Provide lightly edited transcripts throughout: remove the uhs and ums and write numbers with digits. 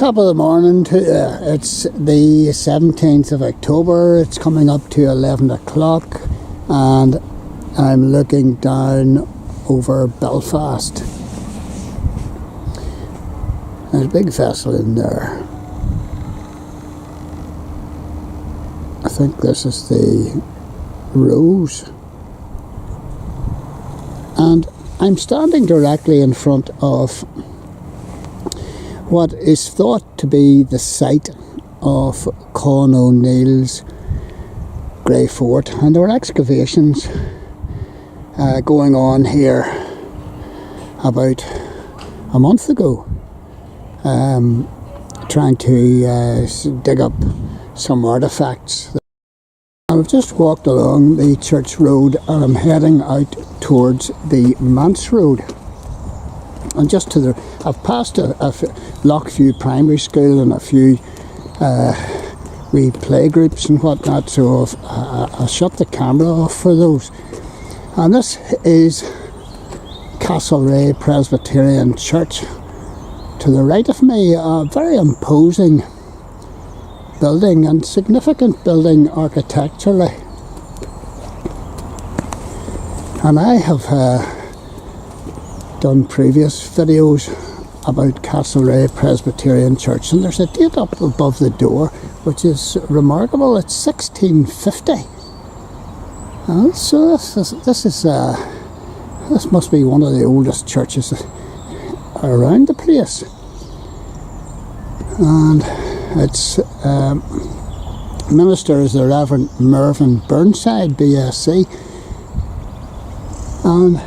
Top of the morning. It's the 17th of October. It's coming up to 11 o'clock and I'm looking down over Belfast. There's a big vessel in there. I think this is the Rose. And I'm standing directly in front of what is thought to be the site of Conn O'Neills Grey Fort, and there were excavations going on here about a month ago, trying to dig up some artefacts. I've just walked along the church road and I'm heading out towards the Manse Road. And just to the, I've passed a Lockview Primary School and a few wee playgroups and whatnot, so I'll shut the camera off for those. And this is Castlereagh Presbyterian Church. To the right of me, a very imposing building and significant building architecturally. And I have done previous videos about Castlereagh Presbyterian Church, and there's a date up above the door which is remarkable. It's 1650. And so this must be one of the oldest churches around the place. And its minister is the Reverend Mervyn Burnside, BSc. And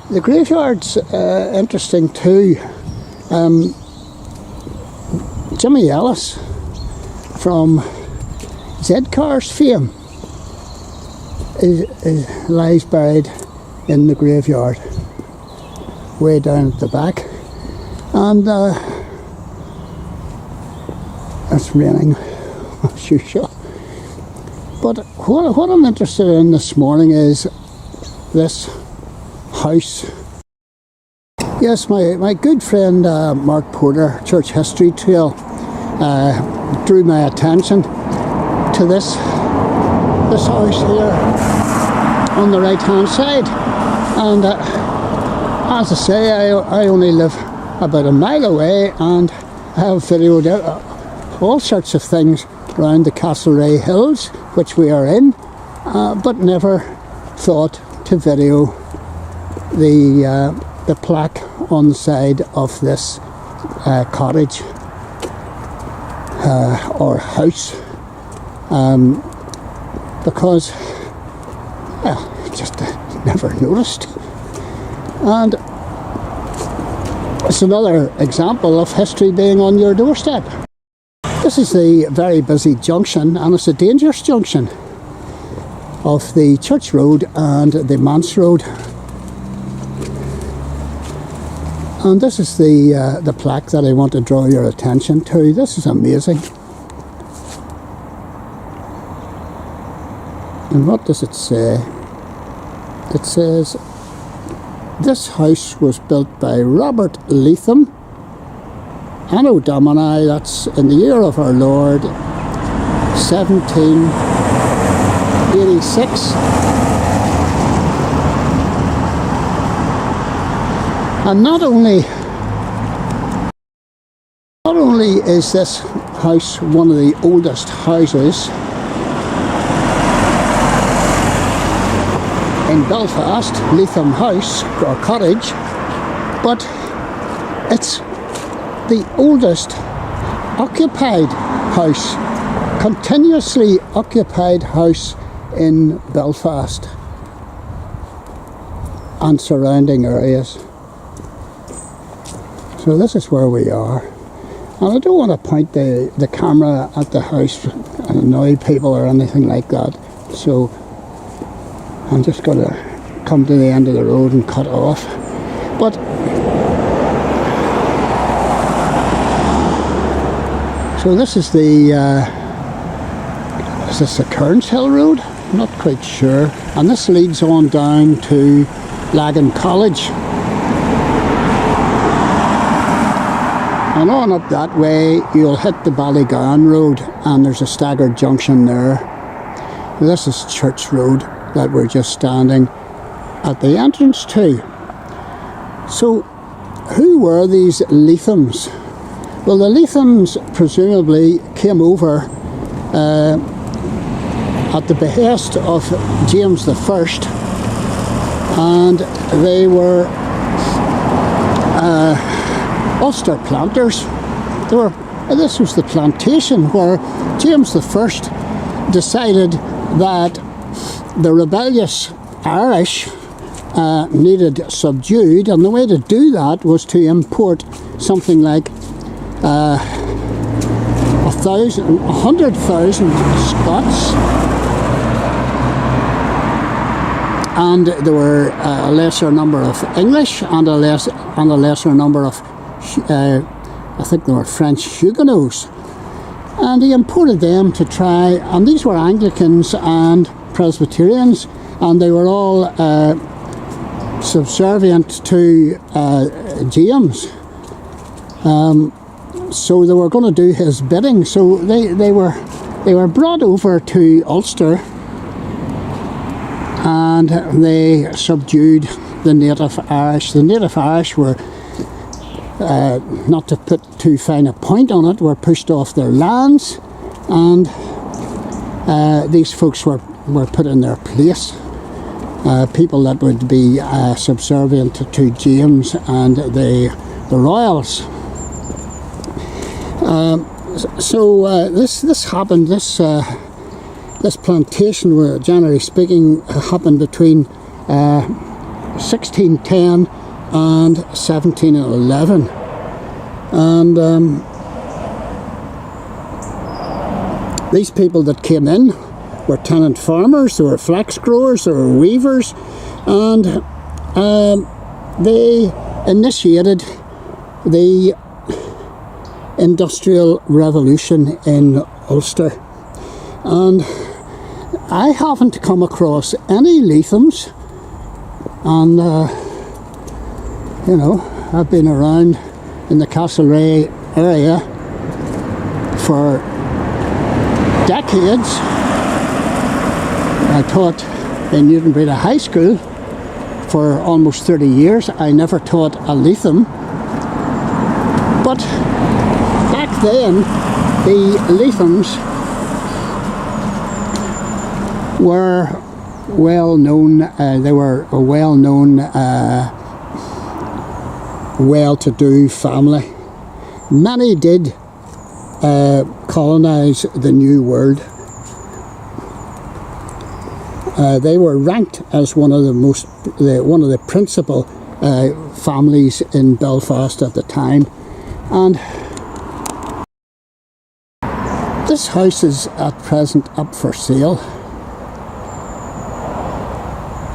the graveyard's interesting too. Jimmy Ellis from Z-Cars fame lies buried in the graveyard way down at the back. And it's raining as usual. But what I'm interested in this morning is this house. Yes, my good friend Mark Porter, Church History Trail, drew my attention to this house here on the right hand side. And as I say, I only live about a mile away, and I have videoed all sorts of things around the Castlereagh Hills, which we are in, but never thought to video the plaque on the side of this cottage or house, because just never noticed. And it's another example of history being on your doorstep. This is the very busy junction, and it's a dangerous junction of the Church Road and the Manse Road. And this is the plaque that I want to draw your attention to. This is amazing. And what does it say? It says, this house was built by Robert Leathem, Anno Domini, that's in the year of our Lord, 1786. And not only is this house one of the oldest houses in Belfast, Leathem House or Cottage, but it's the oldest occupied house, continuously occupied house in Belfast and surrounding areas. So this is where we are, and I don't want to point the camera at the house and annoy people or anything like that, so I'm just going to come to the end of the road and cut off. But so this is is this the Kearns Hill Road? I'm not quite sure. And this leads on down to Leathem Cottage. And on up that way, you'll hit the Ballygowan Road, and there's a staggered junction there. This is Church Road that we're just standing at the entrance to. So, who were these Leathems? Well, the Leathems presumably came over at the behest of James I, and they were Ulster planters. This was the plantation where James I decided that the rebellious Irish needed subdued, and the way to do that was to import something like 100,000 Scots, and there were a lesser number of English and a lesser number of I think they were French Huguenots, and he imported them to try, and these were Anglicans and Presbyterians, and they were all subservient to James. So they were going to do his bidding. So they were brought over to Ulster, and they subdued the native Irish. The native Irish were, not to put too fine a point on it, were pushed off their lands, and these folks were put in their place. People that would be subservient to James and the royals. So this happened. This plantation, generally speaking, happened between 1610 and 1711, and these people that came in were tenant farmers, they were flax growers, they were weavers, and they initiated the Industrial Revolution in Ulster. And I haven't come across any Leathems, and I've been around in the Castlereagh area for decades. I taught in Newtonbreeda High School for almost 30 years. I never taught a Leathem, but back then the Leathems were well known. They were a well-known, well-to-do family. Many did colonise the New World. They were ranked as one of the principal families in Belfast at the time, and this house is at present up for sale.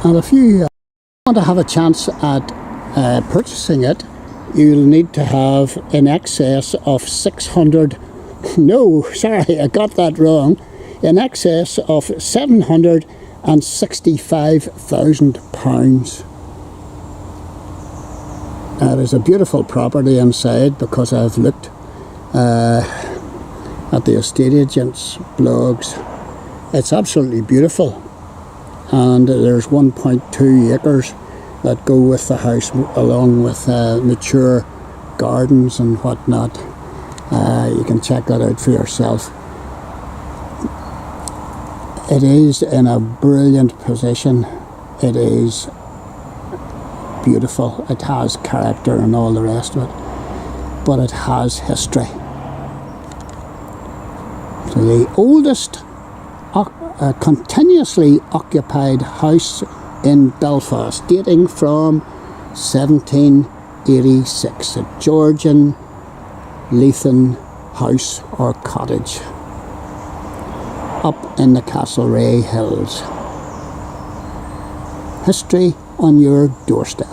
And if you want to have a chance at purchasing it, you'll need to have in excess of 600. No, sorry, I got that wrong. In excess of £765,000. It is a beautiful property inside, because I've looked at the estate agents' blogs. It's absolutely beautiful, and there's 1.2 acres that go with the house, along with mature gardens and whatnot. You can check that out for yourself. It is in a brilliant position. It is beautiful. It has character and all the rest of it, but it has history. So the oldest continuously occupied house in Belfast, dating from 1786, a Georgian Leathem House or Cottage, up in the Castlereagh Hills. History on your doorstep.